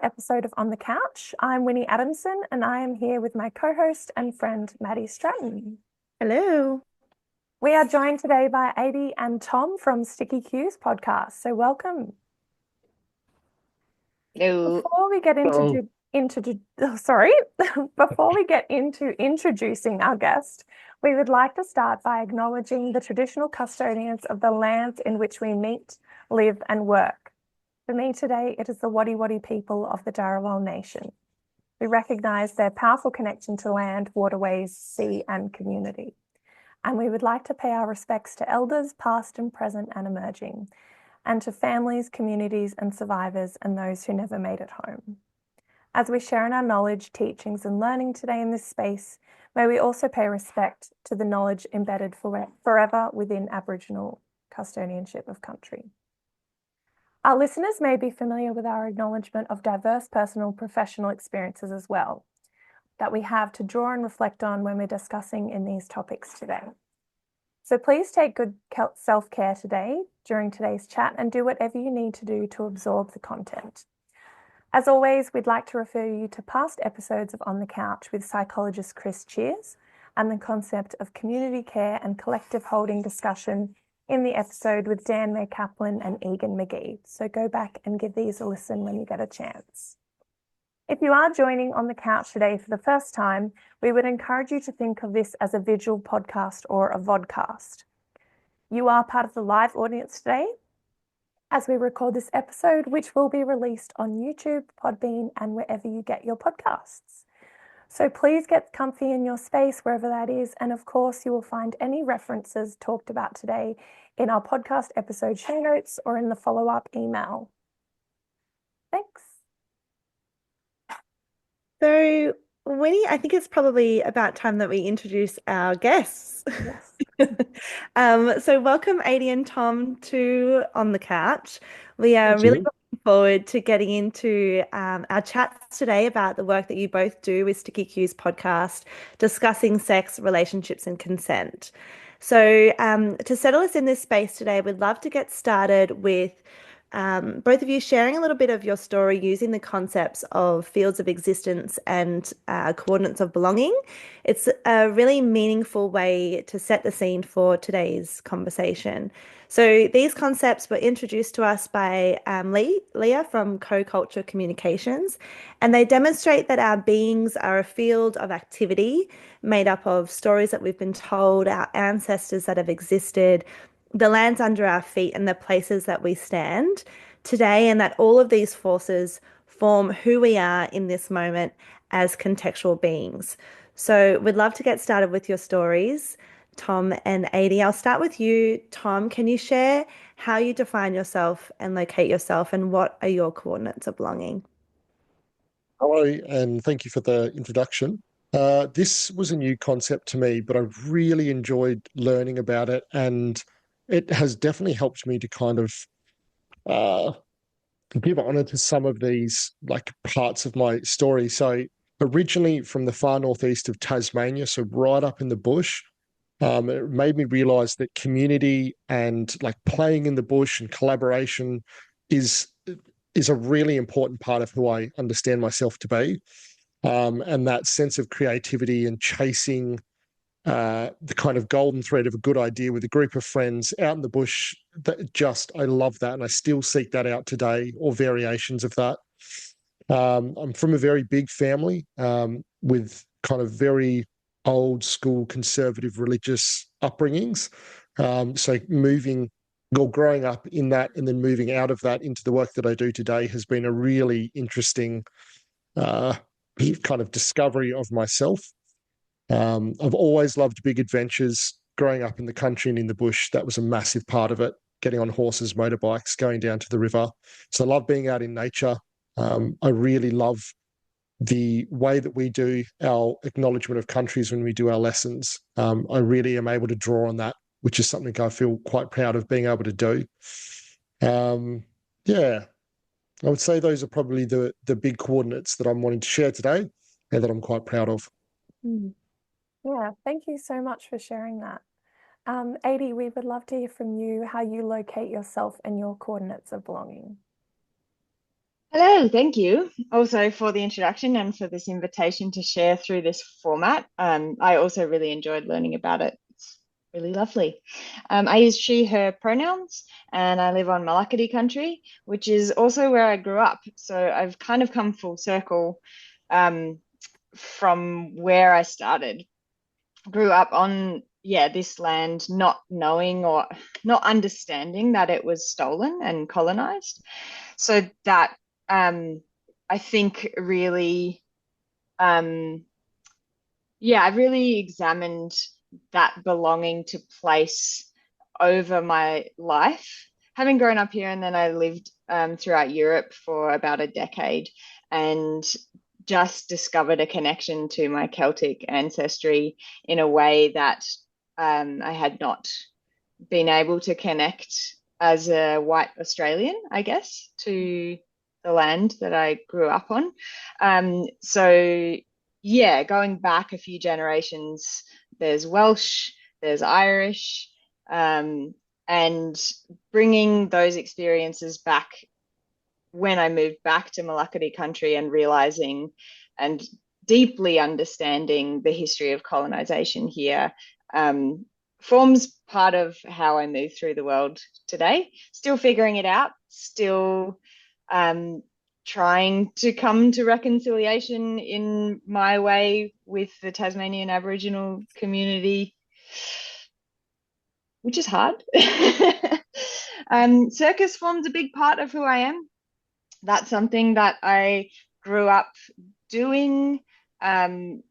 Episode of On the Couch. I'm Winnie Adamson and I am here with my co-host and friend Maddie Stratton. Hello. We are joined today by Adie and Tom from Sticky Cues podcast. So welcome. No. Before we get into before we get into introducing our guest, we would like to start by acknowledging the traditional custodians of the lands in which we meet, live and work. For me today, it is the Wadi Wadi people of the Darawal Nation. We recognise their powerful connection to land, waterways, sea and community. And we would like to pay our respects to elders, past and present and emerging, and to families, communities and survivors and those who never made it home. As we share in our knowledge, teachings and learning today in this space, may we also pay respect to the knowledge embedded forever within Aboriginal custodianship of country. Our listeners may be familiar with our acknowledgement of diverse personal and professional experiences as well, that we have to draw and reflect on when we're discussing in these topics today. So please take good self-care today during today's chat and do whatever you need to do to absorb the content. As always, we'd like to refer you to past episodes of On the Couch with psychologist Chris Cheers and the concept of community care and collective holding discussion in the episode with Dan May Kaplan and Egan McGee. So go back and give these a listen when you get a chance. If you are joining On the Couch today for the first time, we would encourage you to think of this as a visual podcast or a vodcast. You are part of the live audience today as we record this episode, which will be released on YouTube, Podbean, and wherever you get your podcasts. So please get comfy in your space, wherever that is. And of course, you will find any references talked about today in our podcast episode show notes or in the follow-up email. Thanks. So, Winnie, I think it's probably about time that we introduce our guests. Yes. So welcome Adie and Tom to On the Couch. We are Thank really you. looking forward to getting into our chats today about the work that you both do with Sticky Cues podcast, discussing sex, relationships, and consent. So to settle us in this space today, we'd love to get started with both of you sharing a little bit of your story using the concepts of fields of existence and coordinates of belonging. It's a really meaningful way to set the scene for today's conversation. So these concepts were introduced to us by Leah from Co-Culture Communications, and they demonstrate that our beings are a field of activity made up of stories that we've been told, our ancestors that have existed, the lands under our feet and the places that we stand today, and that all of these forces form who we are in this moment as contextual beings. So we'd love to get started with your stories, Tom and Adie. I'll start with you, Tom. Can you share how you define yourself and locate yourself, and what are your coordinates of belonging? Hello, and thank you for the introduction. This was a new concept to me, but I really enjoyed learning about it, and it has definitely helped me to kind of uh, give honor to some of these like parts of my story. So, originally from the far northeast of Tasmania, so right up in the bush, it made me realize that community and like playing in the bush and collaboration is is a really important part of who I understand myself to be. And that sense of creativity and chasing the kind of golden thread of a good idea with a group of friends out in the bush, that just, I love that. And I still seek that out today, or variations of that. I'm from a very big family with kind of very old school conservative religious upbringings. So moving or growing up in that and then moving out of that into the work that I do today has been a really interesting uh, kind of discovery of myself. I've always loved big adventures. Growing up in the country and in the bush, that was a massive part of it. Getting on horses, motorbikes, going down to the river. So I love being out in nature. I really love the way that we do our acknowledgement of countries when we do our lessons. I really am able to draw on that, which is something I feel quite proud of being able to do. Um, yeah, I would say those are probably the big coordinates that I'm wanting to share today and that I'm quite proud of. Yeah, thank you so much for sharing that. Adie, we would love to hear from you how you locate yourself and your coordinates of belonging. Hello, thank you also for the introduction and for this invitation to share through this format. I also really enjoyed learning about it. It's really lovely. I use she, her pronouns, and I live on Malakadi country, which is also where I grew up. So I've kind of come full circle from where I started. Grew up on, this land, not knowing or not understanding that it was stolen and colonized. So that I think really, I really examined that belonging to place over my life. Having grown up here, and then I lived throughout Europe for about a decade, and just discovered a connection to my Celtic ancestry in a way that I had not been able to connect as a white Australian, I guess, to the land that I grew up on. Going back a few generations, there's Welsh, there's Irish, and bringing those experiences back when I moved back to Malakadi country and realizing and deeply understanding the history of colonization here forms part of how I move through the world today. Still figuring it out, still trying to come to reconciliation in my way with the Tasmanian Aboriginal community, which is hard. Circus forms a big part of who I am. That's something that I grew up doing and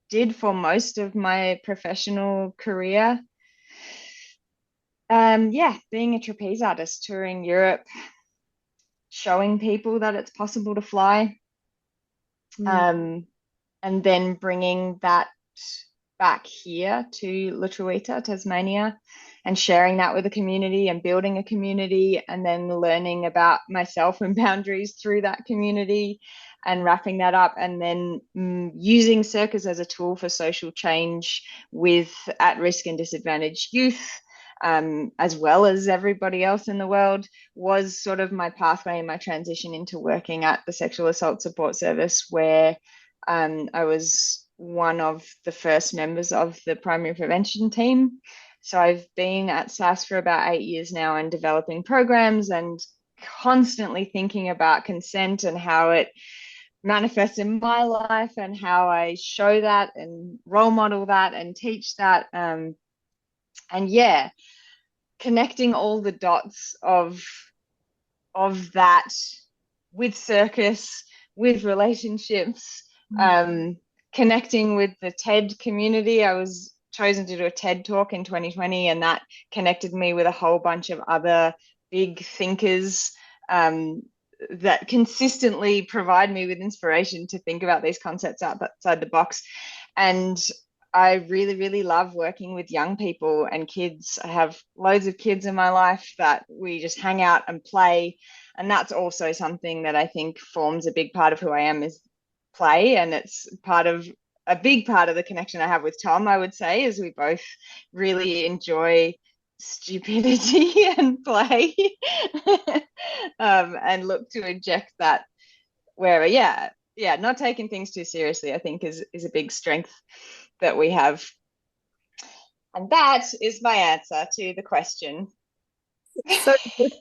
did for most of my professional career. Being a trapeze artist, touring Europe, showing people that it's possible to fly, and then bringing that back here to Lutruwita, Tasmania, and sharing that with a community and building a community, and then learning about myself and boundaries through that community and wrapping that up, and then using circus as a tool for social change with at-risk and disadvantaged youth, as well as everybody else in the world, was sort of my pathway and my transition into working at the Sexual Assault Support Service, where I was one of the first members of the primary prevention team. So I've been at SASS for about 8 years now and developing programs and constantly thinking about consent and how it manifests in my life and how I show that and role model that and teach that. Connecting all the dots of that with circus, with relationships, connecting with the TED community. I was chosen to do a TED talk in 2020, and that connected me with a whole bunch of other big thinkers that consistently provide me with inspiration to think about these concepts outside the box. And I really, really love working with young people and kids. I have loads of kids in my life that we just hang out and play. And that's also something that I think forms a big part of who I am, is play. And it's a big part of the connection I have with Tom, I would say, is we both really enjoy stupidity and play and look to inject that wherever. Not taking things too seriously, I think, is a big strength that we have. And that is my answer to the question. So good.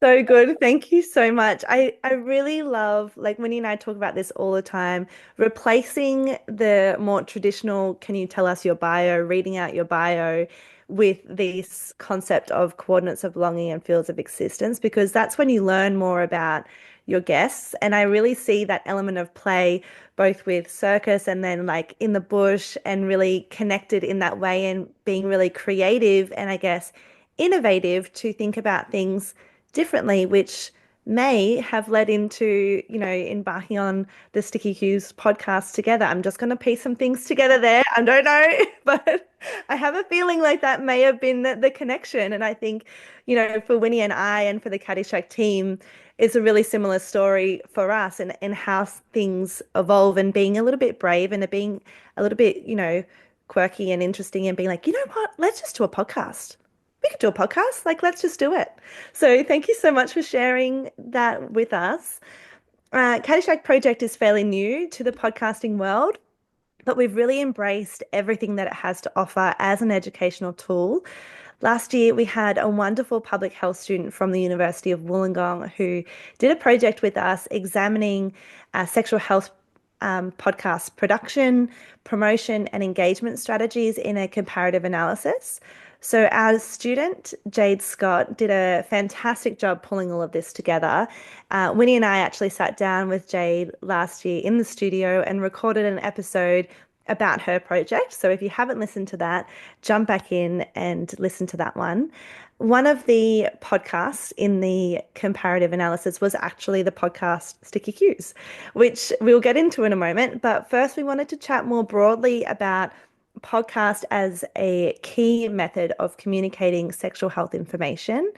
So good. Thank you so much. I really love, like, Winnie and I talk about this all the time, replacing the more traditional, can you tell us your bio, reading out your bio, with this concept of coordinates of belonging and fields of existence, because that's when you learn more about your guests. And I really see that element of play both with circus and then like in the bush, and really connected in that way, and being really creative and I guess innovative to think about things differently, which may have led into, embarking on the Sticky Cues podcast together. I'm just going to piece some things together there. I don't know, but I have a feeling like that may have been the connection. And I think, for Winnie and I and for the Caddyshack team, it's a really similar story for us, and how things evolve, and being a little bit brave and being a little bit, quirky and interesting, and being like, you know what, let's just do a podcast. we could do a podcast. Like, let's just do it. So thank you so much for sharing that with us. Caddyshack Project is fairly new to the podcasting world, but we've really embraced everything that it has to offer as an educational tool. Last year, we had a wonderful public health student from the University of Wollongong who did a project with us examining sexual health podcast production, promotion, and engagement strategies in a comparative analysis. So our student, Jade Scott, did a fantastic job pulling all of this together. Winnie and I actually sat down with Jade last year in the studio and recorded an episode about her project. So if you haven't listened to that, jump back in and listen to that one. One of the podcasts in the comparative analysis was actually the podcast Sticky Cues, which we'll get into in a moment. But first, we wanted to chat more broadly about podcast as a key method of communicating sexual health information.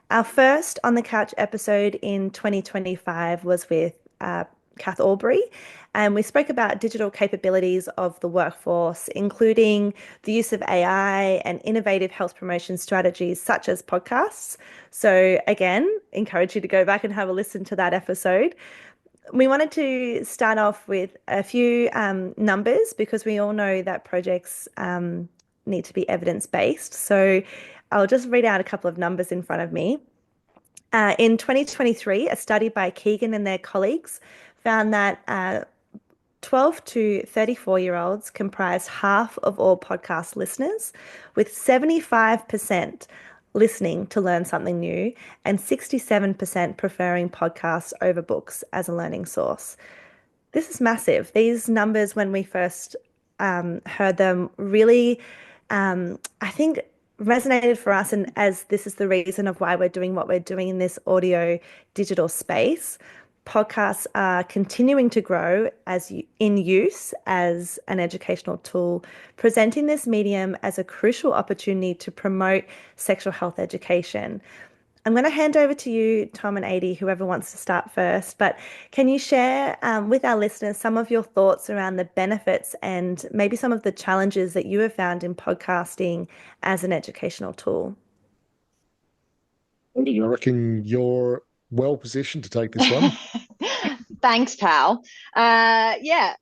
Our first On the Couch episode in 2025 was with Kath Aubrey, and we spoke about digital capabilities of the workforce, including the use of AI and innovative health promotion strategies such as podcasts. So again, encourage you to go back and have a listen to that episode. We wanted to start off with a few numbers because we all know that projects need to be evidence-based. So I'll just read out a couple of numbers in front of me. In 2023, a study by Keegan and their colleagues found that 12 to 34-year-olds comprise half of all podcast listeners, with 75% listening to learn something new and 67% preferring podcasts over books as a learning source. This is massive. These numbers, when we first heard them, really, I think, resonated for us, and as this is the reason of why we're doing what we're doing in this audio digital space. Podcasts are continuing to grow in use as an educational tool, presenting this medium as a crucial opportunity to promote sexual health education. I'm going to hand over to you, Tom and Adie, whoever wants to start first, but can you share with our listeners some of your thoughts around the benefits and maybe some of the challenges that you have found in podcasting as an educational tool? Adie, I reckon you're well positioned to take this one. Thanks, pal. Yeah.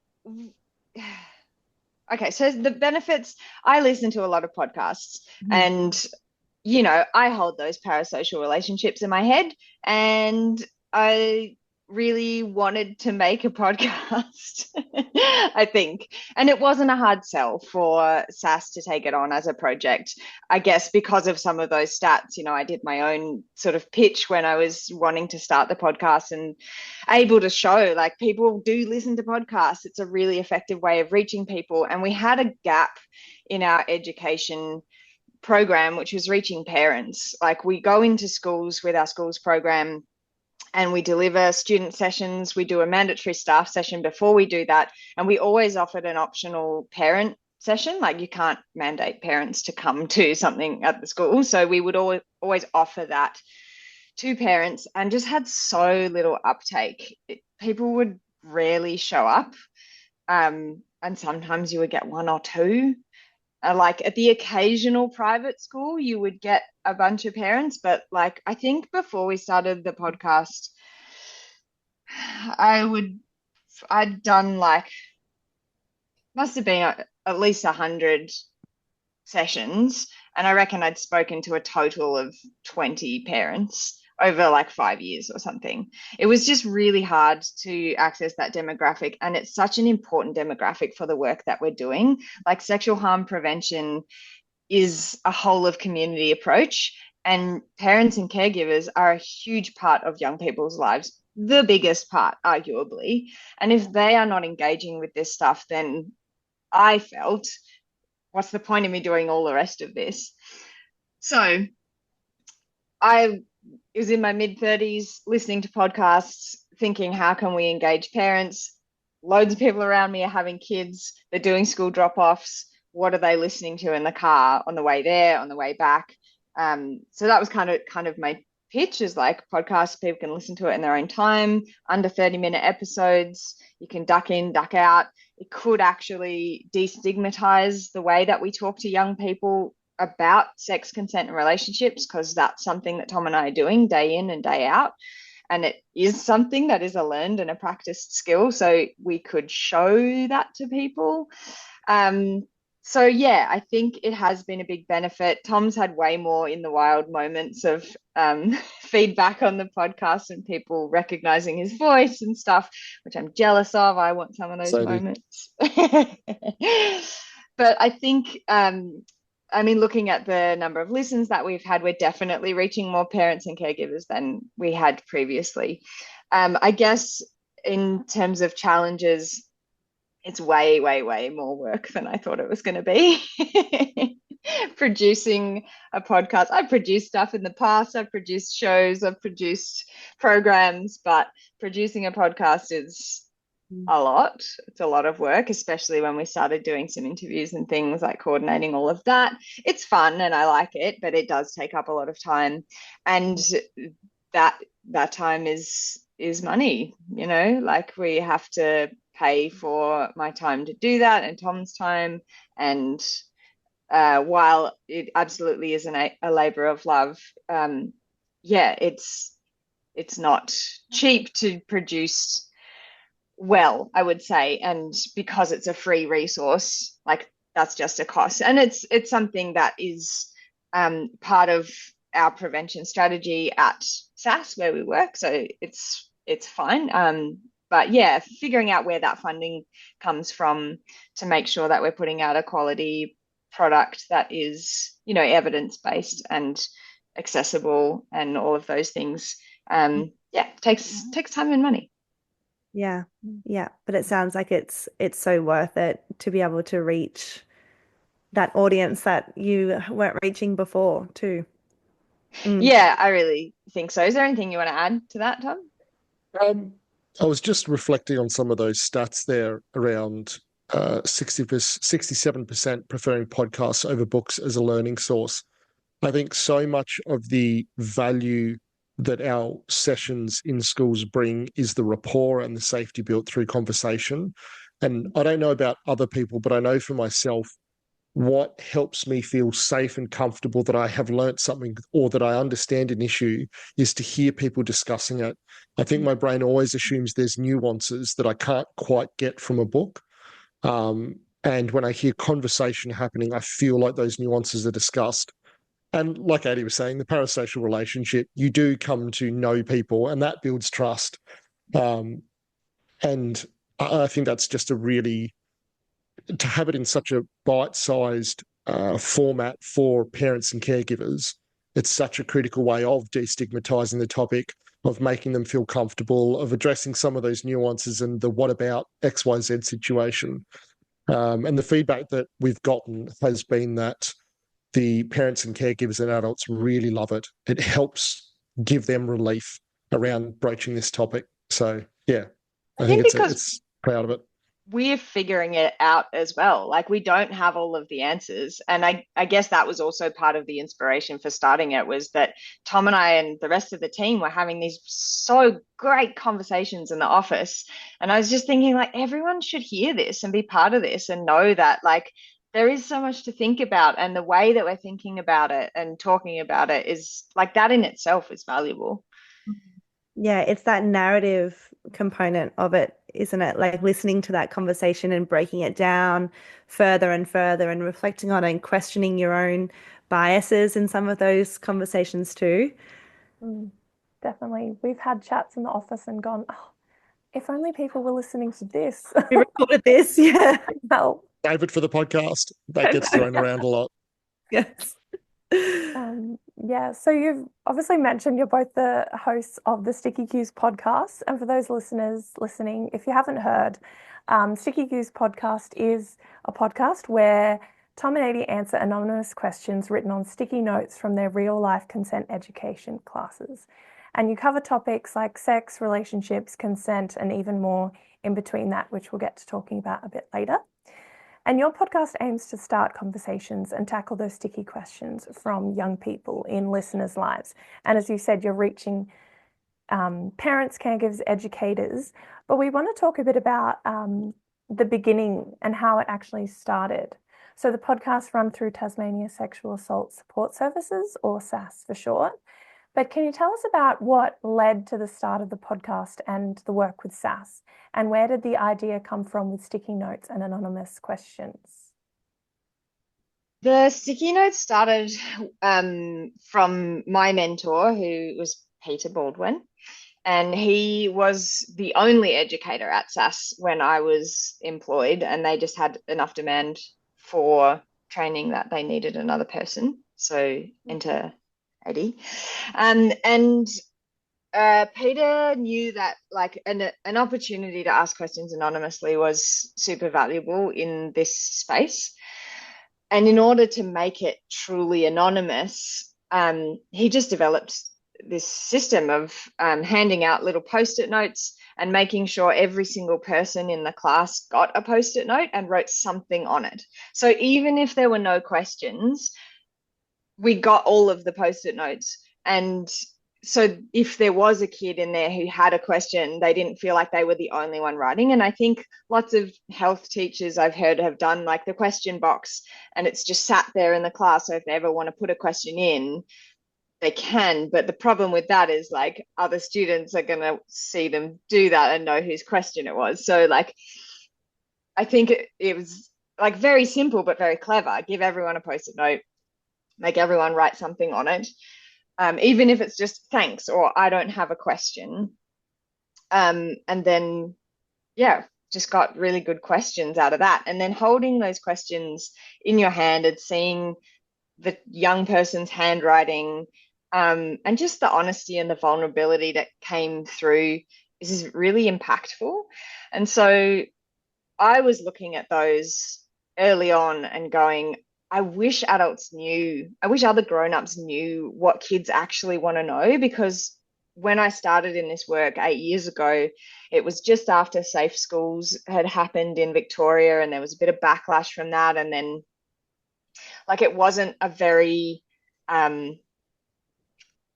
Okay, so the benefits, I listen to a lot of podcasts and, you know, I hold those parasocial relationships in my head, and I really wanted to make a podcast, I think. And it wasn't a hard sell for SASS to take it on as a project, I guess, because of some of those stats. You know, I did my own sort of pitch when I was wanting to start the podcast and able to show like people do listen to podcasts. It's a really effective way of reaching people. And we had a gap in our education program, which was reaching parents. Like, we go into schools with our schools program and we deliver student sessions. We do a mandatory staff session before we do that. And we always offered an optional parent session. Like, you can't mandate parents to come to something at the school. So we would always offer that to parents, and just had so little uptake. People would rarely show up. And sometimes you would get one or two. Like at the occasional private school, you would get a bunch of parents. But like, I think before we started the podcast, I'd done like, must have been at least 100 sessions. And I reckon I'd spoken to a total of 20 parents over like 5 years or something. It was just really hard to access that demographic. And it's such an important demographic for the work that we're doing. Like, sexual harm prevention is a whole of community approach, and parents and caregivers are a huge part of young people's lives, the biggest part, arguably. And if they are not engaging with this stuff, then I felt, what's the point of me doing all the rest of this? So I was in my mid-30s listening to podcasts, thinking, how can we engage parents? Loads of people around me are having kids. They're doing school drop-offs. What are they listening to in the car on the way there, on the way back? So that was kind of my pitch, is like, podcasts, people can listen to it in their own time, under 30-minute episodes. You can duck in, duck out. It could actually destigmatize the way that we talk to young people about sex, consent, and relationships, because that's something that Tom and I are doing day in and day out. And it is something that is a learned and a practiced skill. So we could show that to people. So yeah, I think it has been a big benefit. Tom's had way more in the wild moments of feedback on the podcast and people recognizing his voice and stuff, which I'm jealous of. I want some of those moments. But I think, I mean, looking at the number of listens that we've had, we're definitely reaching more parents and caregivers than we had previously. I guess in terms of challenges, it's way, way, way more work than I thought it was going to be. Producing a podcast. I've produced stuff in the past. I've produced shows. I've produced programs, but producing a podcast is a lot. It's a lot of work, especially when we started doing some interviews and things, like coordinating all of that. It's fun and I like it, but it does take up a lot of time. And that time is money, you know, like we have to pay for my time to do that and Tom's time. And while it absolutely is a labor of love, yeah, it's not cheap to produce well, I would say. And because it's a free resource, like that's just a cost. And it's something that is part of our prevention strategy at SASS where we work. So it's fine. But yeah, figuring out where that funding comes from to make sure that we're putting out a quality product that is, you know, evidence-based and accessible and all of those things. Yeah, takes time and money. Yeah. But it sounds like it's so worth it to be able to reach that audience that you weren't reaching before too. Yeah, I really think so. Is there anything you want to add to that, Tom? I was just reflecting on some of those stats there around 67% preferring podcasts over books as a learning source. I think so much of the value that our sessions in schools bring is the rapport and the safety built through conversation. And I don't know about other people, but I know for myself, what helps me feel safe and comfortable that I have learnt something or that I understand an issue is to hear people discussing it. I think my brain always assumes there's nuances that I can't quite get from a book. And when I hear conversation happening, I feel like those nuances are discussed. And like Adie was saying, the parasocial relationship, you do come to know people and that builds trust. And I think that's just to have it in such a bite-sized format for parents and caregivers, it's such a critical way of destigmatizing the topic, of making them feel comfortable, of addressing some of those nuances and the what about XYZ situation. And the feedback that we've gotten has been that the parents and caregivers and adults really love it. It helps give them relief around broaching this topic. So, yeah, I think it's proud of it. We're figuring it out as well. Like we don't have all of the answers. And I guess that was also part of the inspiration for starting it, was that Tom and I and the rest of the team were having these so great conversations in the office. And I was just thinking, like, everyone should hear this and be part of this and know that, like, there is so much to think about, and the way that we're thinking about it and talking about it is like, that in itself is valuable. Yeah, it's that narrative component of it, isn't it? Like listening to that conversation and breaking it down further and further and reflecting on it and questioning your own biases in some of those conversations too. Definitely. We've had chats in the office and gone, oh, if only people were listening to this. We recorded this, yeah. Well, save it for the podcast. That gets thrown around a lot. Yes. Yeah, so you've obviously mentioned you're both the hosts of the Sticky Cues podcast. And for those listeners listening, if you haven't heard, Sticky Cues podcast is a podcast where Tom and Adie answer anonymous questions written on sticky notes from their real life consent education classes. And you cover topics like sex, relationships, consent, and even more in between that, which we'll get to talking about a bit later. And your podcast aims to start conversations and tackle those sticky questions from young people in listeners' lives. And as you said, you're reaching parents, caregivers, educators. But we want to talk a bit about the beginning and how it actually started. So the podcasts run through Tasmania Sexual Assault Support Services, or SASS for short. But can you tell us about what led to the start of the podcast and the work with SASS? And where did the idea come from with sticky notes and anonymous questions? The sticky notes started from my mentor, who was Peter Baldwin, and he was the only educator at SASS when I was employed, and they just had enough demand for training that they needed another person. So enter Adie. Peter knew that like an opportunity to ask questions anonymously was super valuable in this space. And in order to make it truly anonymous, he just developed this system of handing out little post-it notes and making sure every single person in the class got a post-it note and wrote something on it. So even if there were no questions, we got all of the post-it notes. And so if there was a kid in there who had a question, they didn't feel like they were the only one writing. And I think lots of health teachers I've heard have done like the question box, and it's just sat there in the class. So if they ever want to put a question in, they can. But the problem with that is like other students are going to see them do that and know whose question it was. So like, I think it was like very simple, but very clever. Give everyone a post-it note, make everyone write something on it. Even if it's just thanks or I don't have a question. And then, yeah, just got really good questions out of that. And then holding those questions in your hand and seeing the young person's handwriting and just the honesty and the vulnerability that came through is really impactful. And so I was looking at those early on and going, I wish adults knew, I wish other grown-ups knew what kids actually want to know, because when I started in this work 8 years ago, it was just after Safe Schools had happened in Victoria, and there was a bit of backlash from that. And then like it wasn't a very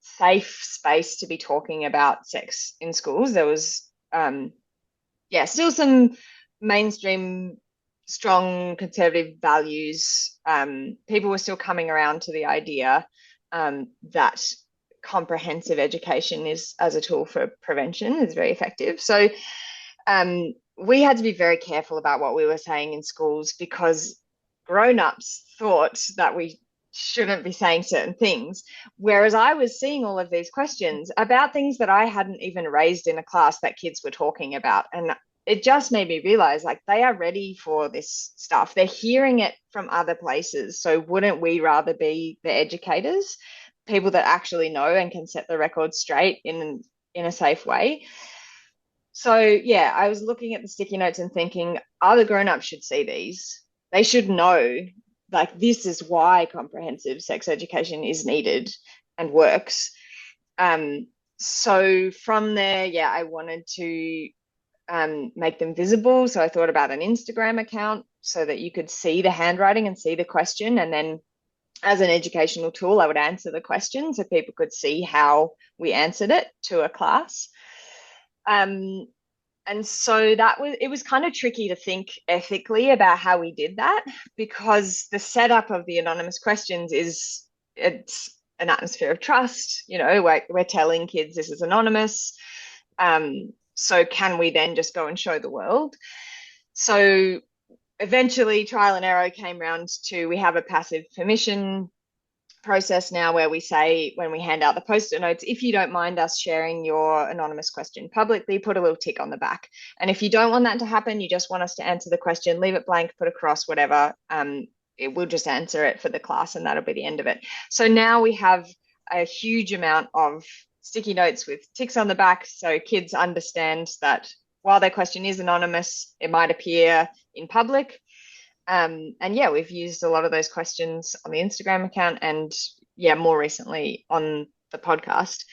safe space to be talking about sex in schools. There was, still some mainstream strong conservative values. People were still coming around to the idea that comprehensive education is as a tool for prevention is very effective. So we had to be very careful about what we were saying in schools, because grown-ups thought that we shouldn't be saying certain things, whereas I was seeing all of these questions about things that I hadn't even raised in a class that kids were talking about. And it just made me realize like they are ready for this stuff. They're hearing it from other places. So wouldn't we rather be the educators, people that actually know and can set the record straight in a safe way? So yeah, I was looking at the sticky notes and thinking other grown-ups should see these. They should know like this is why comprehensive sex education is needed and works. So from there, yeah, I wanted to make them visible. So I thought about an Instagram account so that you could see the handwriting and see the question. And then as an educational tool, I would answer the question so people could see how we answered it to a class. And so it was kind of tricky to think ethically about how we did that, because the setup of the anonymous questions it's an atmosphere of trust. You know, we're telling kids this is anonymous. So can we then just go and show the world? So eventually trial and error came round to, we have a passive permission process now where we say, when we hand out the post-it notes, if you don't mind us sharing your anonymous question publicly, put a little tick on the back. And if you don't want that to happen, you just want us to answer the question, leave it blank, put a cross, whatever, we'll just answer it for the class and that'll be the end of it. So now we have a huge amount of sticky notes with ticks on the back, so kids understand that while their question is anonymous, it might appear in public. And yeah, we've used a lot of those questions on the Instagram account and yeah, more recently on the podcast.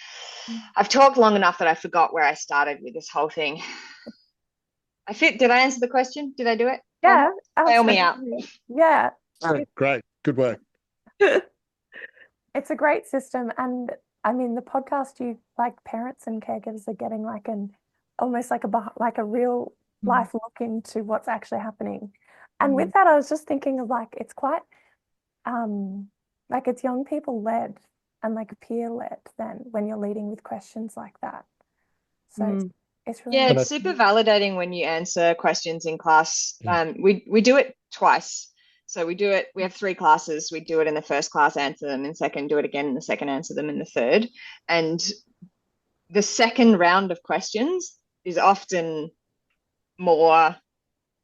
I've talked long enough that I forgot where I started with this whole thing. Did I answer the question? Did I do it? Yeah. Bail me out. Yeah. Oh, great. Good work. It's a great system. And I mean, the podcast, you like parents and caregivers are getting like almost like a real life look into what's actually happening. And with that, I was just thinking of like, it's quite, like it's young people led and like peer led then when you're leading with questions like that. So it's really Yeah, And it's super validating when you answer questions in class. We do it twice. So we have 3 classes. We do it in the first class, answer them in second, do it again in the second, answer them in the third. And the second round of questions is often more.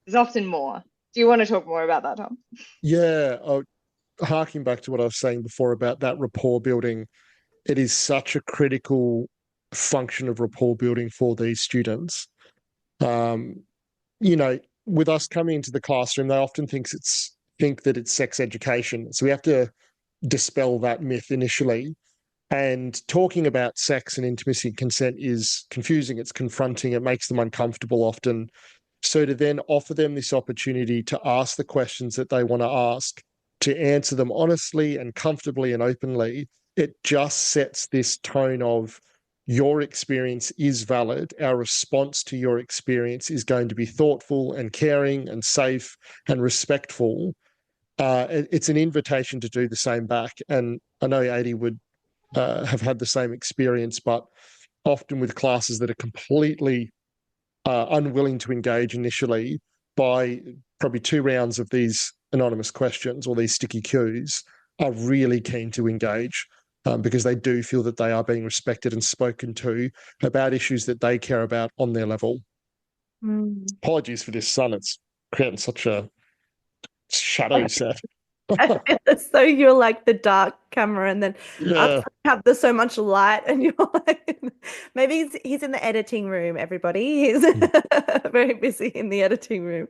Do you want to talk more about that, Tom? yeah, harking back to what I was saying before about that rapport building, it is such a critical function of rapport building for these students. You know, with us coming into the classroom, they often think that it's sex education. So we have to dispel that myth initially. And talking about sex and intimacy and consent is confusing, it's confronting, it makes them uncomfortable often. So to then offer them this opportunity to ask the questions that they want to ask, to answer them honestly and comfortably and openly, it just sets this tone of your experience is valid. Our response to your experience is going to be thoughtful and caring and safe and respectful. It's an invitation to do the same back. And I know Adie would have had the same experience, but often with classes that are completely unwilling to engage initially, by probably 2 rounds of these anonymous questions or these sticky cues, are really keen to engage because they do feel that they are being respected and spoken to about issues that they care about on their level. Apologies for this sun. It's creating such a shadow set. I feel as though you're like the dark camera, and then Yeah. there's so much light, and you're like, maybe he's in the editing room, everybody. He's very busy in the editing room.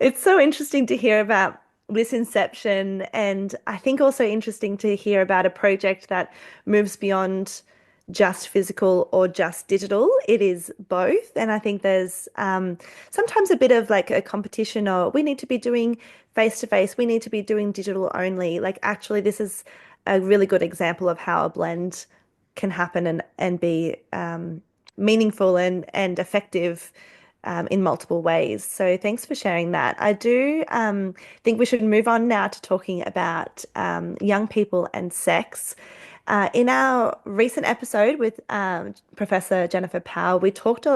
It's so interesting to hear about this inception, and I think also interesting to hear about a project that moves beyond just physical or just digital. It is both. And I think there's sometimes a bit of like a competition, or we need to be doing face to face, we need to be doing digital only. Like, actually, this is a really good example of how a blend can happen and be meaningful and effective in multiple ways. So thanks for sharing that. I do think we should move on now to talking about young people and sex. In our recent episode with Professor Jennifer Powell, we talked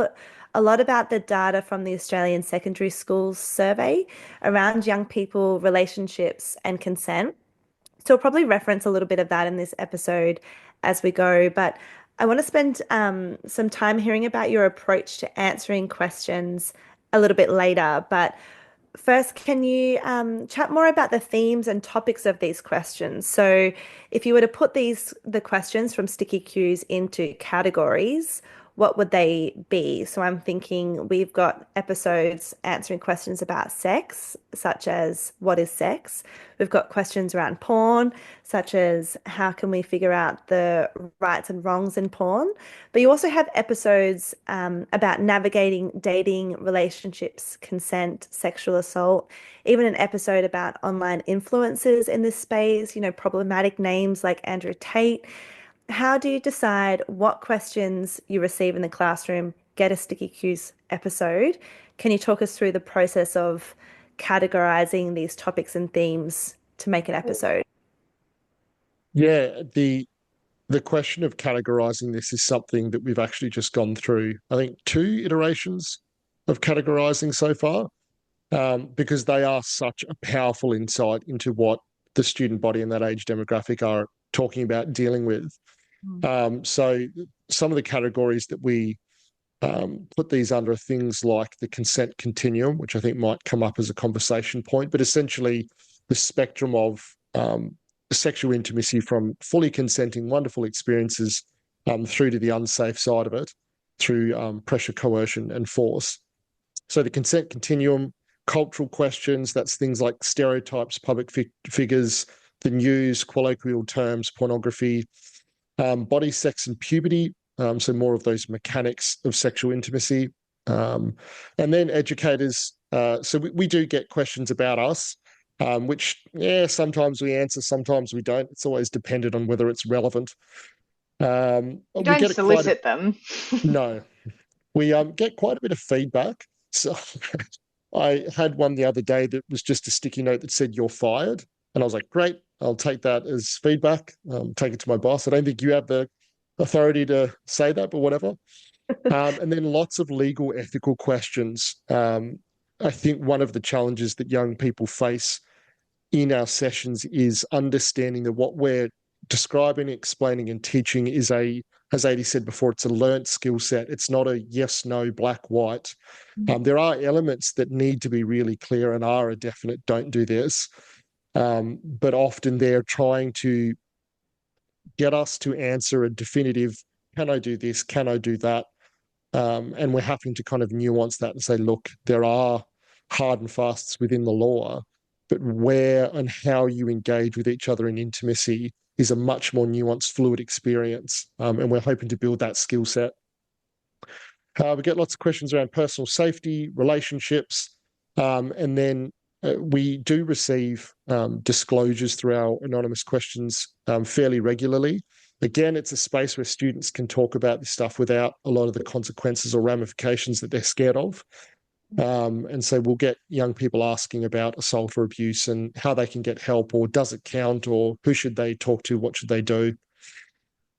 a lot about the data from the Australian Secondary Schools Survey around young people, relationships, and consent. So we'll probably reference a little bit of that in this episode as we go. But I want to spend some time hearing about your approach to answering questions a little bit later. But first, can you chat more about the themes and topics of these questions? So if you were to put the questions from sticky cues into categories, what would they be? So I'm thinking we've got episodes answering questions about sex, such as what is sex? We've got questions around porn, such as how can we figure out the rights and wrongs in porn? But you also have episodes about navigating dating, relationships, consent, sexual assault, even an episode about online influencers in this space, problematic names like Andrew Tate. How do you decide what questions you receive in the classroom get a Sticky Cues episode? Can you talk us through the process of categorizing these topics and themes to make an episode? Yeah, the question of categorizing this is something that we've actually just gone through, I think, 2 iterations of categorizing so far, because they are such a powerful insight into what the student body and that age demographic are talking about dealing with. So some of the categories that we put these under are things like the consent continuum, which I think might come up as a conversation point, but essentially the spectrum of sexual intimacy from fully consenting, wonderful experiences through to the unsafe side of it, through pressure, coercion, and force. So the consent continuum, cultural questions, that's things like stereotypes, public figures, the news, colloquial terms, pornography, body, sex, and puberty. So more of those mechanics of sexual intimacy. And then educators. So we do get questions about us, which, sometimes we answer, sometimes we don't. It's always dependent on whether it's relevant. You We don't get solicit them. No. We get quite a bit of feedback. So I had one the other day that was just a sticky note that said, "You're fired." And I was like, great, I'll take that as feedback, take it to my boss. I don't think you have the authority to say that, but whatever. And then lots of legal, ethical questions. I think one of the challenges that young people face in our sessions is understanding that what we're describing, explaining, and teaching is as Adie said before, it's a learnt skill set. It's not a yes, no, black, white. There are elements that need to be really clear and are a definite don't do this. But often they're trying to get us to answer a definitive, can I do this? Can I do that? And we're having to kind of nuance that and say, look, there are hard and fasts within the law, but where and how you engage with each other in intimacy is a much more nuanced, fluid experience. And we're hoping to build that skill set. We get lots of questions around personal safety, relationships, and then we do receive disclosures through our anonymous questions fairly regularly. Again, it's a space where students can talk about this stuff without a lot of the consequences or ramifications that they're scared of. And so we'll get young people asking about assault or abuse and how they can get help, or does it count, or who should they talk to, what should they do?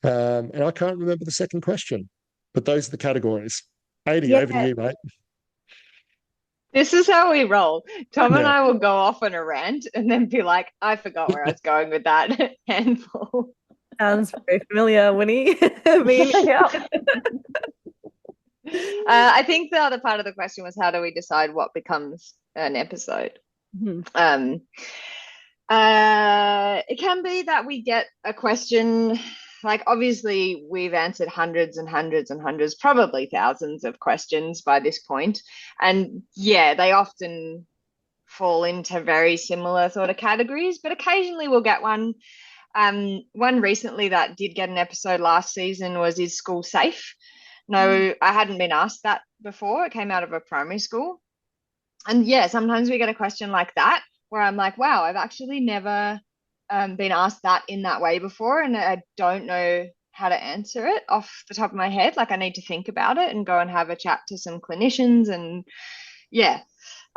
And I can't remember the second question, but those are the categories. Adie, over to you, mate. This is how we roll. Tom and I will go off on a rant and then be like, I forgot where I was going with that handful. Sounds very familiar, Winnie. I think the other part of the question was, how do we decide what becomes an episode? Mm-hmm. It can be that we get a question, like obviously we've answered hundreds and hundreds and hundreds, probably thousands of questions by this point. And yeah, they often fall into very similar sort of categories, but occasionally we'll get one. One recently that did get an episode last season was, is school safe? No, I hadn't been asked that before. It came out of a primary school. And yeah, sometimes we get a question like that where I'm like, wow, I've actually never been asked that in that way before, and I don't know how to answer it off the top of my head. Like I need to think about it and go and have a chat to some clinicians. And yeah,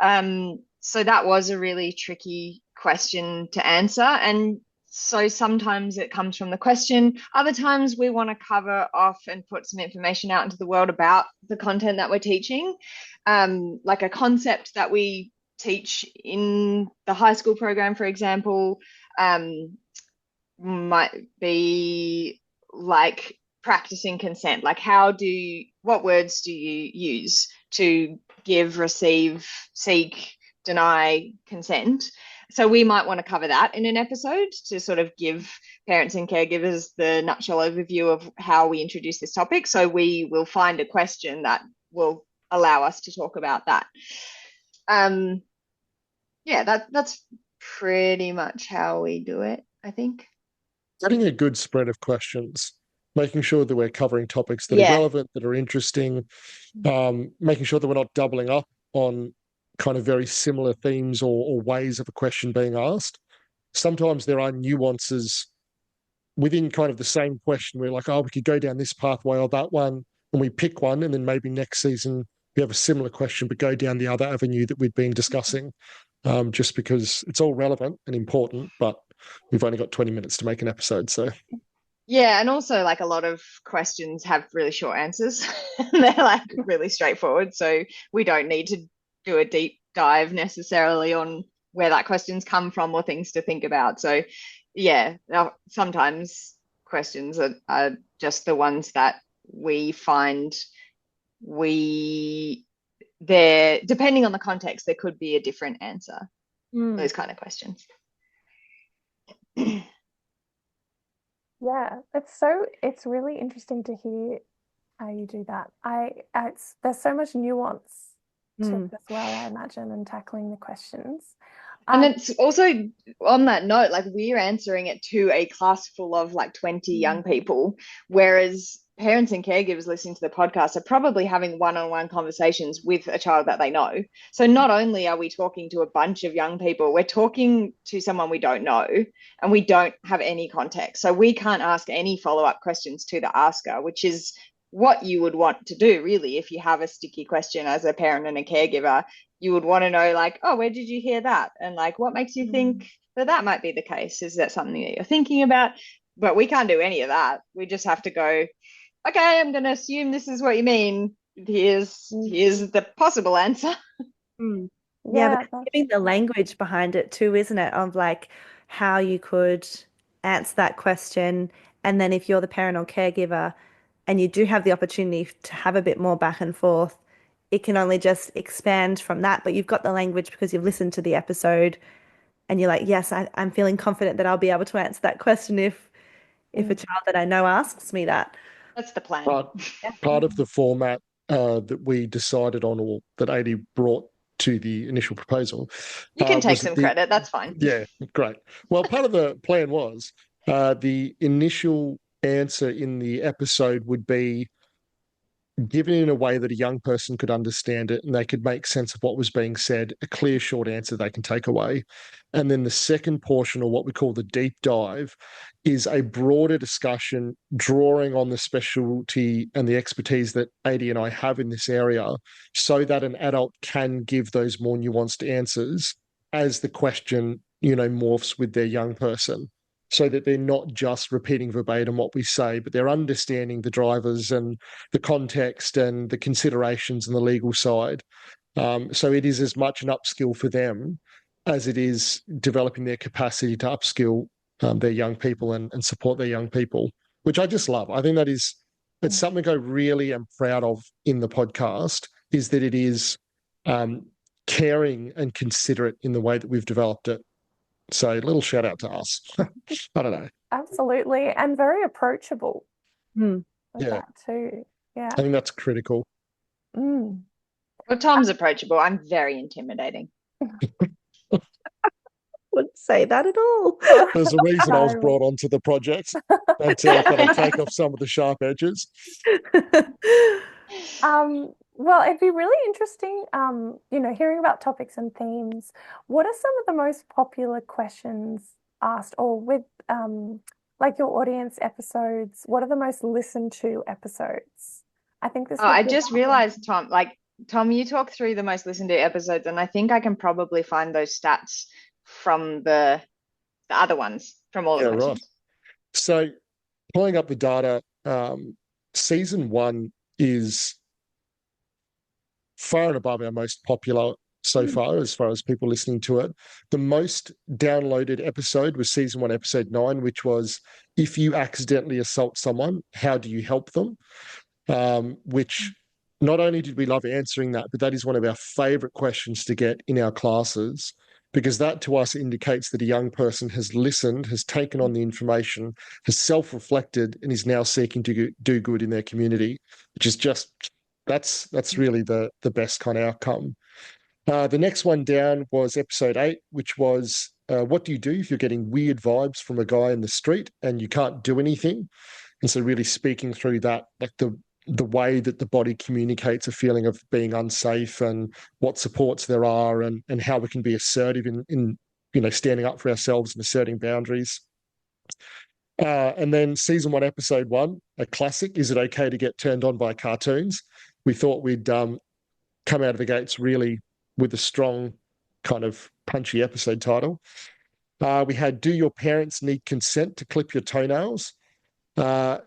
so that was a really tricky question to answer. And so sometimes it comes from the question. Other times we want to cover off and put some information out into the world about the content that we're teaching, like a concept that we teach in the high school program, for example, might be like practicing consent. Like what words do you use to give, receive, seek, deny consent? So we might want to cover that in an episode to sort of give parents and caregivers the nutshell overview of how we introduce this topic. So we will find a question that will allow us to talk about that. Yeah, that's pretty much how we do it, I think. Getting a good spread of questions, making sure that we're covering topics that are relevant, that are interesting, making sure that we're not doubling up on kind of very similar themes or ways of a question being asked. Sometimes there are nuances within kind of the same question. We're like, oh, we could go down this pathway or that one, and we pick one, and then maybe next season we have a similar question but go down the other avenue that we've been discussing, just because it's all relevant and important, but we've only got 20 minutes to make an episode. So yeah, and also like a lot of questions have really short answers. They're like really straightforward, so we don't need to do a deep dive necessarily on where that question's come from or things to think about. So yeah, sometimes questions are just the ones that we find they're, depending on the context, there could be a different answer. Those kind of questions. Yeah, it's really interesting to hear how you do that. There's so much nuance to it as well, I imagine, and tackling the questions. And it's also on that note, like we're answering it to a class full of like 20 young people, whereas parents and caregivers listening to the podcast are probably having one-on-one conversations with a child that they know. So not only are we talking to a bunch of young people, we're talking to someone we don't know and we don't have any context. So we can't ask any follow-up questions to the asker, which is what you would want to do, really. If you have a sticky question as a parent and a caregiver, you would want to know, like, oh, where did you hear that? And like, what makes you think that might be the case? Is that something that you're thinking about? But we can't do any of that. We just have to go, okay, I'm going to assume this is what you mean. Here's the possible answer. Yeah, but giving the language behind it too, isn't it? Of like how you could answer that question. And then if you're the parent or caregiver and you do have the opportunity to have a bit more back and forth, it can only just expand from that. But you've got the language because you've listened to the episode and you're like, yes, I'm feeling confident that I'll be able to answer that question if a child that I know asks me that. That's the plan. Part of the format that we decided on, or that Adie brought to the initial proposal. You can take some credit, that's fine. Yeah, great. Well, part of the plan was the initial answer in the episode would be given in a way that a young person could understand it and they could make sense of what was being said, a clear, short answer they can take away. And then the second portion, or what we call the deep dive, is a broader discussion drawing on the specialty and the expertise that Adie and I have in this area so that an adult can give those more nuanced answers as the question, morphs with their young person, so that they're not just repeating verbatim what we say, but they're understanding the drivers and the context and the considerations and the legal side. So it is as much an upskill for them as it is developing their capacity to upskill their young people and support their young people, which I just love. I think it's something I really am proud of in the podcast, is that it is caring and considerate in the way that we've developed it. So a little shout out to us. I don't know. Absolutely. And very approachable. Mm. That too. Yeah. I think that's critical. Mm. Well, Tom's approachable. I'm very intimidating. Wouldn't say that at all. There's a reason I was brought onto the project until I kind of take off some of the sharp edges. Well, it'd be really interesting, hearing about topics and themes. What are some of the most popular questions asked, or with like your audience episodes? What are the most listened to episodes? I think this. I just realized, Tom, you talk through the most listened to episodes, and I think I can probably find those stats from the other ones, from all the questions. Right. So pulling up the data, season 1 is far and above our most popular so far as people listening to it. The most downloaded episode was season 1, episode 9, which was, if you accidentally assault someone, how do you help them? Which not only did we love answering that, but that is one of our favorite questions to get in our classes, because that to us indicates that a young person has listened, has taken on the information, has self-reflected, and is now seeking to do good in their community, which is just, that's really the best kind of outcome. The next one down was episode 8, which was, what do you do if you're getting weird vibes from a guy in the street and you can't do anything? And so really speaking through that, like the way that the body communicates a feeling of being unsafe, and what supports there are, and how we can be assertive in standing up for ourselves and asserting boundaries. And then season 1, episode 1, a classic, is it okay to get turned on by cartoons? We thought we'd come out of the gates really with a strong kind of punchy episode title. We had, do your parents need consent to clip your toenails? That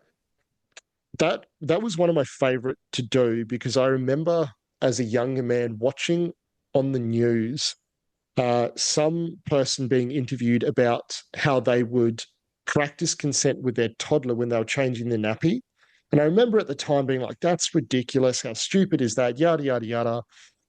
was one of my favorite to do, because I remember as a younger man watching on the news some person being interviewed about how they would practice consent with their toddler when they were changing their nappy. And I remember at the time being like, that's ridiculous. How stupid is that? Yada, yada, yada.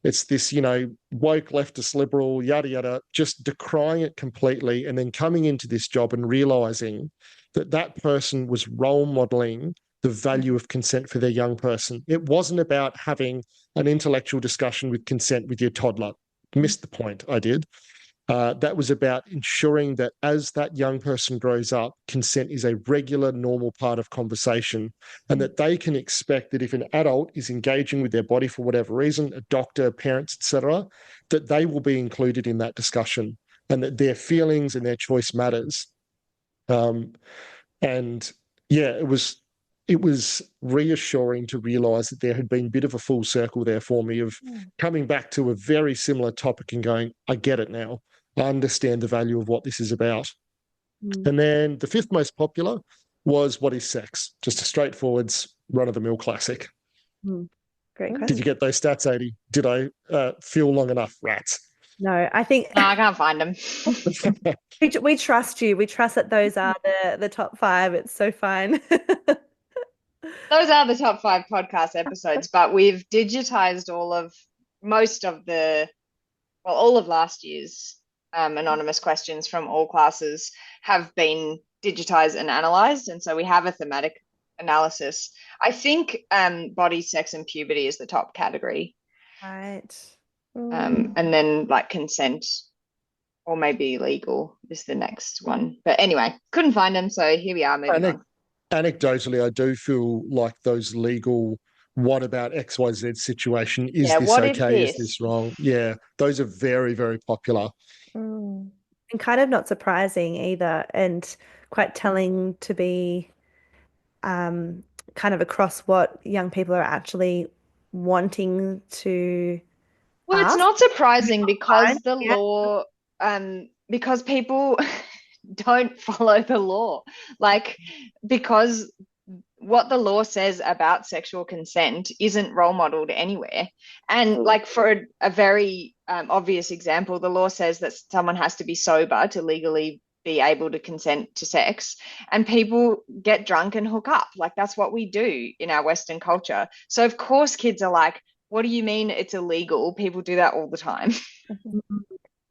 It's this, woke leftist liberal, yada, yada, just decrying it completely. And then coming into this job and realizing that that person was role modeling the value of consent for their young person. It wasn't about having an intellectual discussion with consent with your toddler. Missed the point, I did. That was about ensuring that as that young person grows up, consent is a regular, normal part of conversation, and that they can expect that if an adult is engaging with their body for whatever reason, a doctor, parents, etc., that they will be included in that discussion, and that their feelings and their choice matters. And yeah, it was it was reassuring to realize that there had been a bit of a full circle there for me of coming back to a very similar topic and going, I get it now. I understand the value of what this is about. And then the fifth most popular was what is sex? Just a straightforward, run-of-the-mill classic. Great question. Did you get those stats, Adie? Did I feel long enough, rats? No, I think No, I can't find them. we trust you. We trust that those are the top 5. It's so fine. Those are the top 5 podcast episodes, but we've digitized all of last year's anonymous questions from all classes have been digitized and analyzed. And so we have a thematic analysis. I think body, sex, and puberty is the top category. Right. And then like consent or maybe legal is the next one. But anyway, couldn't find them. So here we are moving on. Anecdotally, I do feel like those legal, what about XYZ situation? Is this what if okay? this? Is this wrong? Yeah, those are very, very popular. And kind of not surprising either, and quite telling to be kind of across what young people are actually wanting to Well, it's ask. not surprising because the law, because people don't follow the law. Like, because what the law says about sexual consent isn't role modeled anywhere. And like for a very obvious example, the law says that someone has to be sober to legally be able to consent to sex, and people get drunk and hook up. Like that's what we do in our Western culture. So of course kids are like, what do you mean it's illegal? People do that all the time.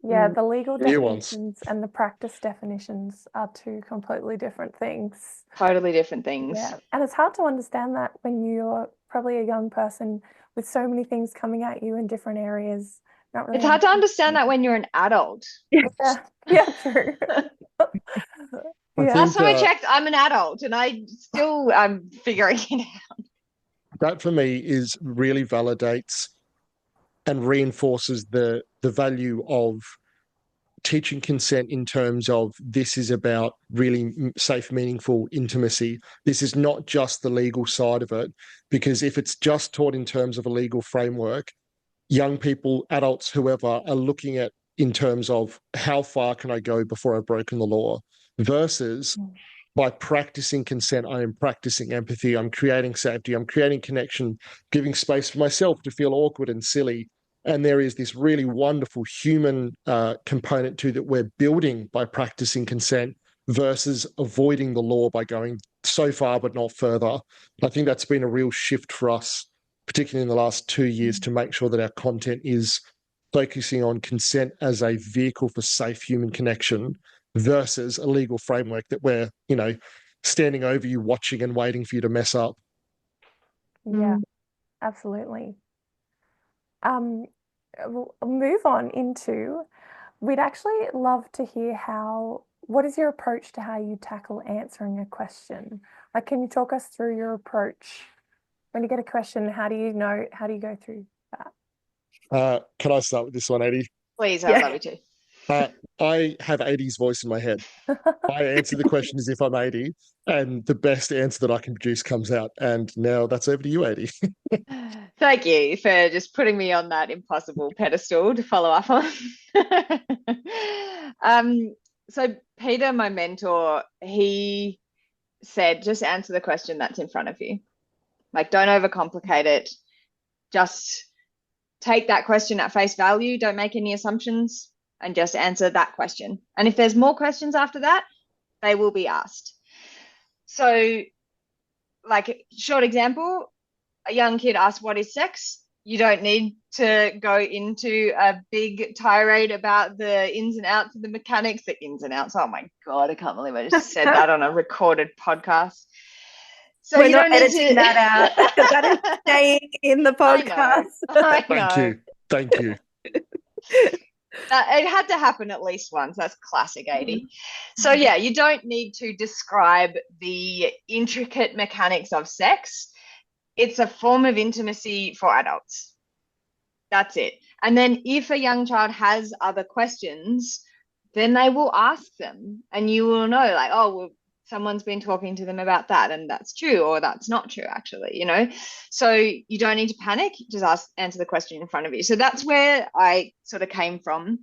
Yeah, the legal definitions and the practice definitions are two completely different things. Totally different things. Yeah, and it's hard to understand that when you're probably a young person with so many things coming at you in different areas. Not really It's hard to understand that when you're an adult. Yeah, true. Last time I checked, I'm an adult and I'm figuring it out. That for me is really validates and reinforces the value of teaching consent in terms of this is about really safe, meaningful intimacy. This is not just the legal side of it, because if it's just taught in terms of a legal framework, young people, adults, whoever, are looking at in terms of how far can I go before I've broken the law, versus by practicing consent, I am practicing empathy, I'm creating safety, I'm creating connection, giving space for myself to feel awkward and silly. And there is this really wonderful human component to that we're building by practicing consent versus avoiding the law by going so far but not further. I think that's been a real shift for us, particularly in the last 2 years, to make sure that our content is focusing on consent as a vehicle for safe human connection versus a legal framework that we're, standing over you, watching and waiting for you to mess up. Yeah, absolutely. We'll move on into, we'd actually love to hear what is your approach to how you tackle answering a question? Like, can you talk us through your approach? When you get a question, how do you go through that? Can I start with this one, Adie? Please, I'd love you to. I have Adie's voice in my head. I answer the question as if I'm Adie, and the best answer that I can produce comes out. And now that's over to you, Adie. Thank you for just putting me on that impossible pedestal to follow up on. So Peter, my mentor, he said, just answer the question that's in front of you. Like, don't overcomplicate it. Just take that question at face value. Don't make any assumptions and just answer that question. And if there's more questions after that, they will be asked. So, like, short example, a young kid asks, what is sex? You don't need to go into a big tirade about the ins and outs of the mechanics, the ins and outs. Oh my God, I can't believe I just said that on a recorded podcast. So we're not editing that out. That is staying in the podcast. I know. Thank you. It had to happen at least once. That's classic Adie. So yeah, you don't need to describe the intricate mechanics of sex. It's a form of intimacy for adults. That's it. And then if a young child has other questions, then they will ask them and you will know, like, oh, well, someone's been talking to them about that and that's true or that's not true, actually, so you don't need to panic, just answer the question in front of you. So that's where I sort of came from,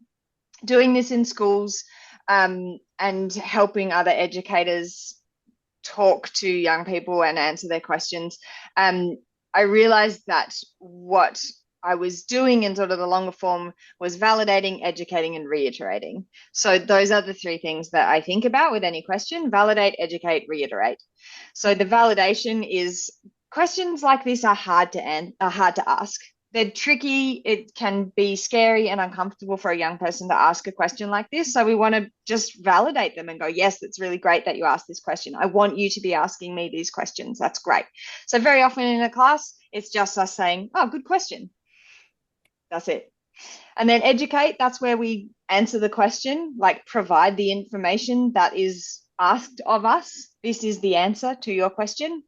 doing this in schools, and helping other educators talk to young people and answer their questions. I realized that what I was doing in sort of the longer form was validating, educating, and reiterating. So those are the three things that I think about with any question: validate, educate, reiterate. So the validation is, questions like this are hard to ask. They're tricky. It can be scary and uncomfortable for a young person to ask a question like this. So we want to just validate them and go, yes, it's really great that you asked this question. I want you to be asking me these questions. That's great. So very often in a class, it's just us saying, oh, good question. That's it. And then educate, that's where we answer the question, like provide the information that is asked of us. This is the answer to your question.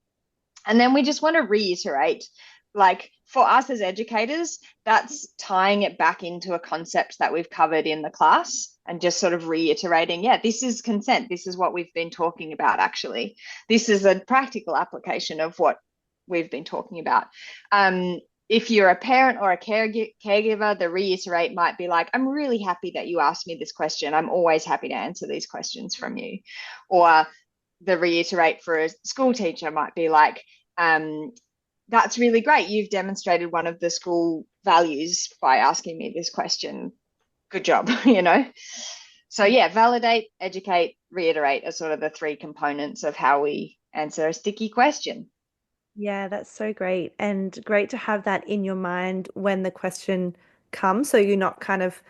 And then we just want to reiterate, like for us as educators, that's tying it back into a concept that we've covered in the class and just sort of reiterating, yeah, this is consent. This is what we've been talking about, actually. This is a practical application of what we've been talking about. If you're a parent or a caregiver, the reiterate might be like, I'm really happy that you asked me this question. I'm always happy to answer these questions from you. Or the reiterate for a school teacher might be like, that's really great. You've demonstrated one of the school values by asking me this question. Good job, So yeah, validate, educate, reiterate are sort of the three components of how we answer a sticky question. Yeah, that's so great. And great to have that in your mind when the question comes. So you're not kind of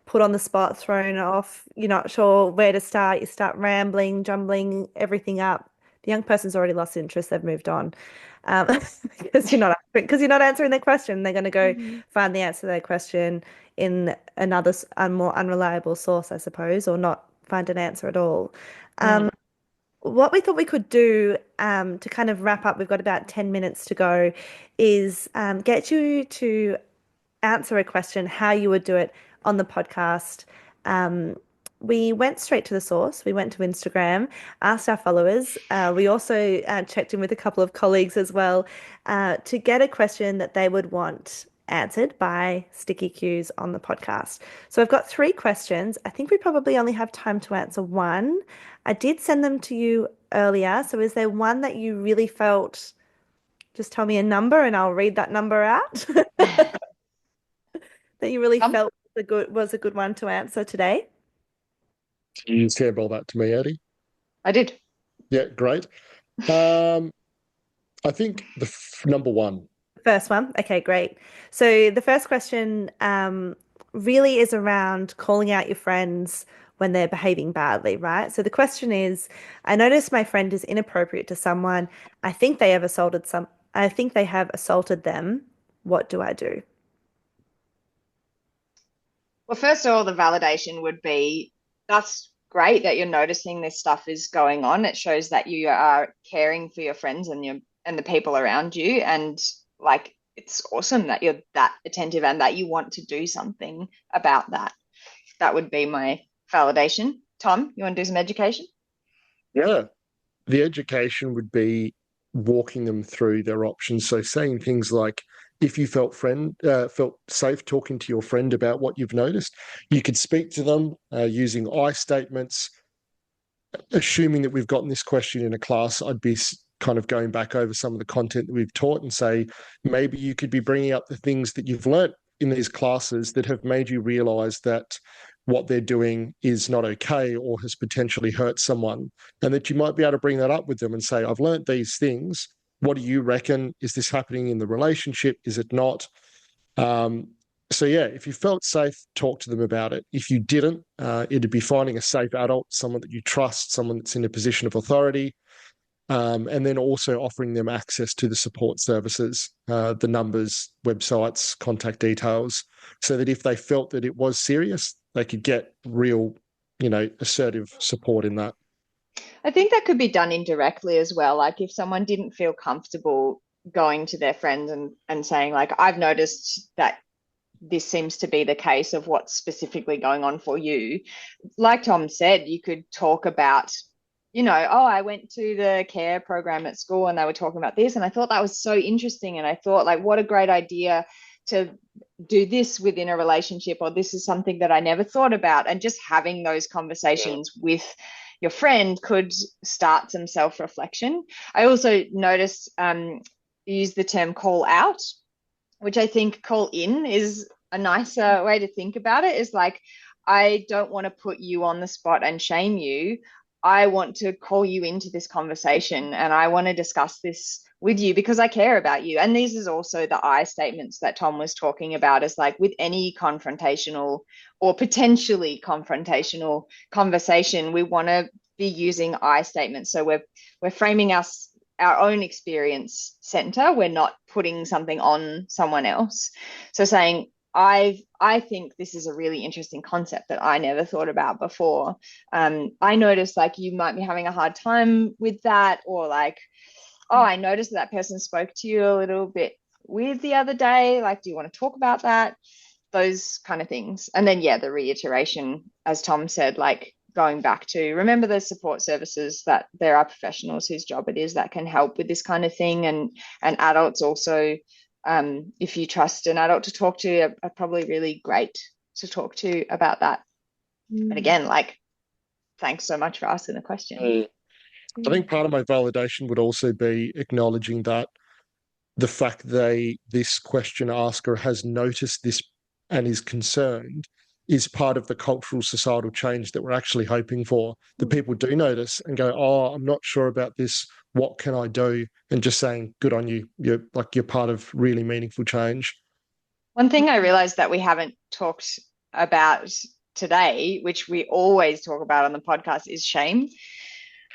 put on the spot, thrown off, you're not sure where to start, you start rambling, jumbling everything up. The young person's already lost interest, they've moved on. Because you're not answering their question. They're going to go find the answer to their question in another more unreliable source, I suppose, or not find an answer at all. What we thought we could do to kind of wrap up, we've got about 10 minutes to go, is get you to answer a question how you would do it on the podcast. We went straight to the source. We went to Instagram, asked our followers. We also checked in with a couple of colleagues as well to get a question that they would want answered by Sticky Cues on the podcast. So I've got 3 questions. I think we probably only have time to answer one. I did send them to you earlier. So is there one that you really felt, just tell me a number and I'll read that number out, that you really felt was a good one to answer today? You sandball that to me, Adie. I did. Yeah, great. I think the number one. First one. Okay, great. So the first question really is around calling out your friends when they're behaving badly, right? So the question is, I notice my friend is inappropriate to someone. I think they have assaulted them. What do I do? Well, first of all, the validation would be, that's great that you're noticing this stuff is going on. It shows that you are caring for your friends and the people around you, and like it's awesome that you're that attentive and that you want to do something about that. That would be my validation. Tom, you want to do some education? Yeah. The education would be walking them through their options. So saying things like, if you felt safe talking to your friend about what you've noticed, you could speak to them using I statements. Assuming that we've gotten this question in a class, I'd be kind of going back over some of the content that we've taught and say, maybe you could be bringing up the things that you've learnt in these classes that have made you realise that what they're doing is not okay or has potentially hurt someone, and that you might be able to bring that up with them and say, I've learnt these things. What do you reckon? Is this happening in the relationship? Is it not? So yeah, if you felt safe, talk to them about it. If you didn't, it'd be finding a safe adult, someone that you trust, someone that's in a position of authority, and then also offering them access to the support services, the numbers, websites, contact details, so that if they felt that it was serious, they could get real, assertive support in that. I think that could be done indirectly as well. Like if someone didn't feel comfortable going to their friends and saying like, I've noticed that this seems to be the case of what's specifically going on for you. Like Tom said, you could talk about oh, I went to the care program at school and they were talking about this. And I thought that was so interesting. And I thought, like, what a great idea to do this within a relationship, or this is something that I never thought about. And just having those conversations with your friend could start some self-reflection. I also noticed you use the term call out, which I think call in is a nicer way to think about it, is like, I don't want to put you on the spot and shame you. I want to call you into this conversation and I want to discuss this with you because I care about you. And these is also the I statements that Tom was talking about, is like with any confrontational or potentially confrontational conversation, we want to be using I statements. So we're framing our own experience center. We're not putting something on someone else. So saying, I think this is a really interesting concept that I never thought about before. I noticed like you might be having a hard time with that, or like, oh, I noticed that person spoke to you a little bit weird the other day. Like, do you want to talk about that? Those kind of things. And then, yeah, the reiteration, as Tom said, like going back to remember the support services, that there are professionals whose job it is that can help with this kind of thing. And adults also, if you trust an adult to talk to, are probably really great to talk to about that. But again, like, thanks so much for asking the question. I think part of my validation would also be acknowledging that the fact this question asker has noticed this and is concerned is part of the cultural societal change that we're actually hoping for. That people do notice and go, oh, I'm not sure about this. What can I do? And just saying, good on you. You're part of really meaningful change. One thing I realized that we haven't talked about today, which we always talk about on the podcast, is shame.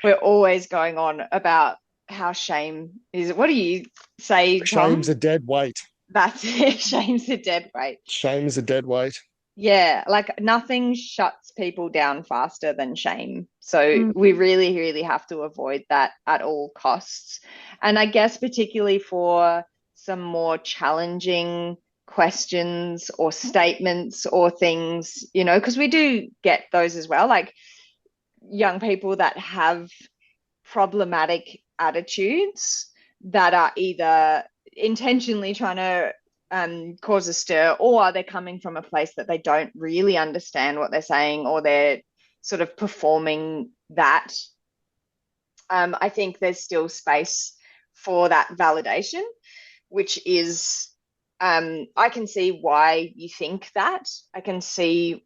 We're always going on about how shame is. What do you say, Tom? Shame's a dead weight. That's it. Shame's a dead weight. Shame's a dead weight. Yeah, like nothing shuts people down faster than shame. So we really, really have to avoid that at all costs. And I guess particularly for some more challenging questions or statements or things, because we do get those as well, like young people that have problematic attitudes that are either intentionally trying to cause a stir, or they're coming from a place that they don't really understand what they're saying, or they're sort of performing that. I think there's still space for that validation, which is, I can see why you think that. I can see,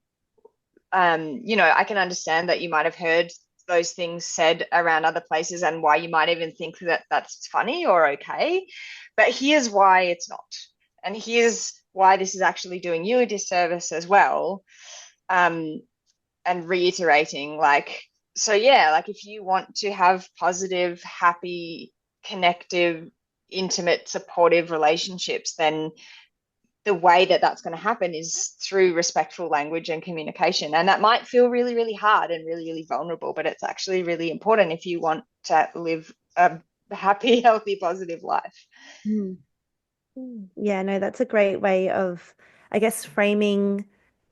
I can understand that you might have heard those things said around other places and why you might even think that that's funny or okay. But here's why it's not. And here's why this is actually doing you a disservice as well. And reiterating, like, so yeah, like if you want to have positive, happy, connective, intimate, supportive relationships, then the way that that's going to happen is through respectful language and communication. And that might feel really, really hard and really, really vulnerable, but it's actually really important if you want to live a happy, healthy, positive life. Yeah, no, that's a great way of, I guess, framing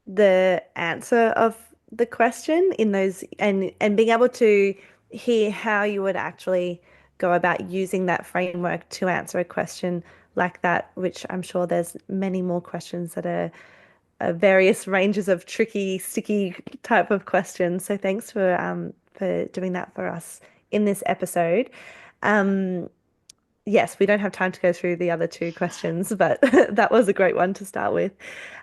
the answer of the question in those, and being able to hear how you would actually go about using that framework to answer a question like that, which I'm sure there's many more questions that are various ranges of tricky, sticky type of questions. So thanks for doing that for us in this episode. Yes, we don't have time to go through the other two questions, but that was a great one to start with.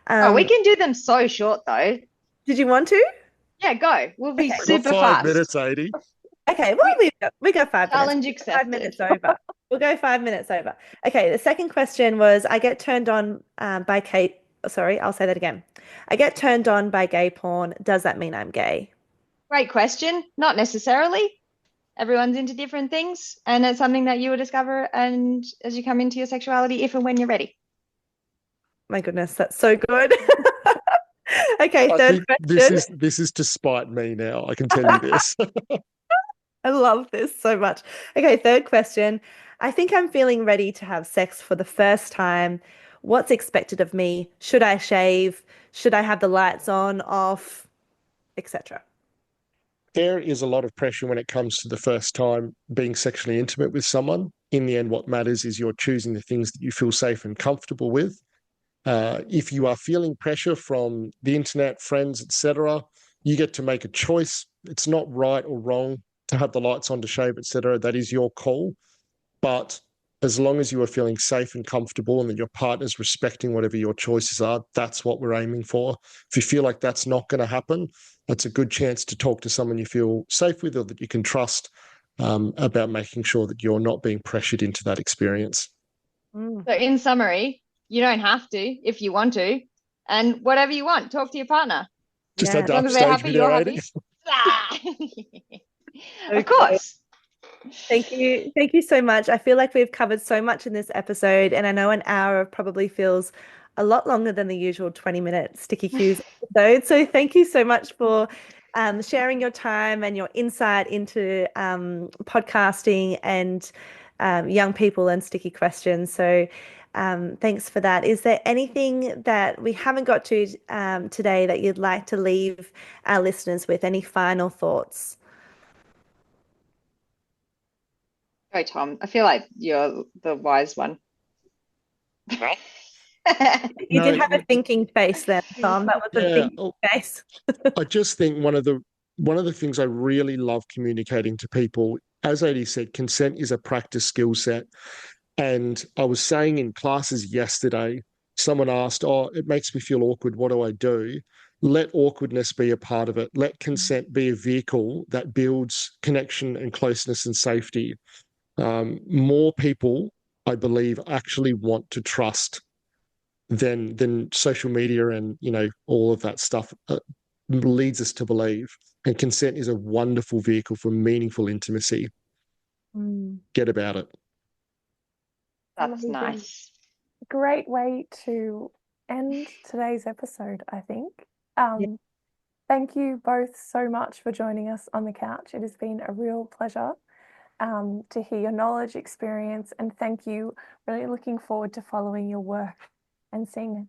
We can do them so short though. Did you want to? Yeah, go. We'll be super Five fast. minutes, Adie. Okay, well, we go 5 minutes. Challenge accepted. 5 minutes over. We'll go 5 minutes over. Okay, the second question was, I get turned on by Kate. Sorry, I'll say that again. I get turned on by gay porn. Does that mean I'm gay? Great question. Not necessarily. Everyone's into different things, and it's something that you will discover and as you come into your sexuality, if and when you're ready. My goodness, that's so good. Okay, third question. This is to spite me now. I can tell you this. I love this so much. Okay, third question. I think I'm feeling ready to have sex for the first time. What's expected of me? Should I shave? Should I have the lights on, off, etc.? there is a lot of pressure when it comes to the first time being sexually intimate with someone. In the end, what matters is you're choosing the things that you feel safe and comfortable with. If you are feeling pressure from the internet, friends, etc., you get to make a choice. It's not right or wrong to have the lights on, to shave, etc. That is your call. But as long as you are feeling safe and comfortable and that your partner's respecting whatever your choices are, that's what we're aiming for. If you feel like that's not going to happen, that's a good chance to talk to someone you feel safe with or that you can trust, about making sure that you're not being pressured into that experience. Mm. So in summary, you don't have to if you want to, and whatever you want, talk to your partner. Just Yeah. had As to long as they're upstage happy, me there, you're Adie. happy. Ah! Of Okay. course. Thank you. Thank you so much. I feel like we've covered so much in this episode, and I know an hour probably feels a lot longer than the usual 20-minute Sticky Cues episode. So thank you so much for sharing your time and your insight into podcasting and young people and sticky questions. So thanks for that. Is there anything that we haven't got to today that you'd like to leave our listeners with? Any final thoughts? Go, Tom. I feel like you're the wise one. You did No, have a thinking face then, Tom. That was a yeah. thinking face. I just think one of the things I really love communicating to people, as Adie said, consent is a practice skill set. And I was saying in classes yesterday, someone asked, "Oh, it makes me feel awkward. What do I do?" Let awkwardness be a part of it. Let consent be a vehicle that builds connection and closeness and safety. More people, I believe, actually want to trust than social media and all of that stuff leads us to believe. And consent is a wonderful vehicle for meaningful intimacy. Mm. Get about it. That's Amazing. nice. Great way to end today's episode, I think. Yeah. Thank you both so much for joining us on the couch. It has been a real pleasure to hear your knowledge, experience, and thank you. Really looking forward to following your work and seeing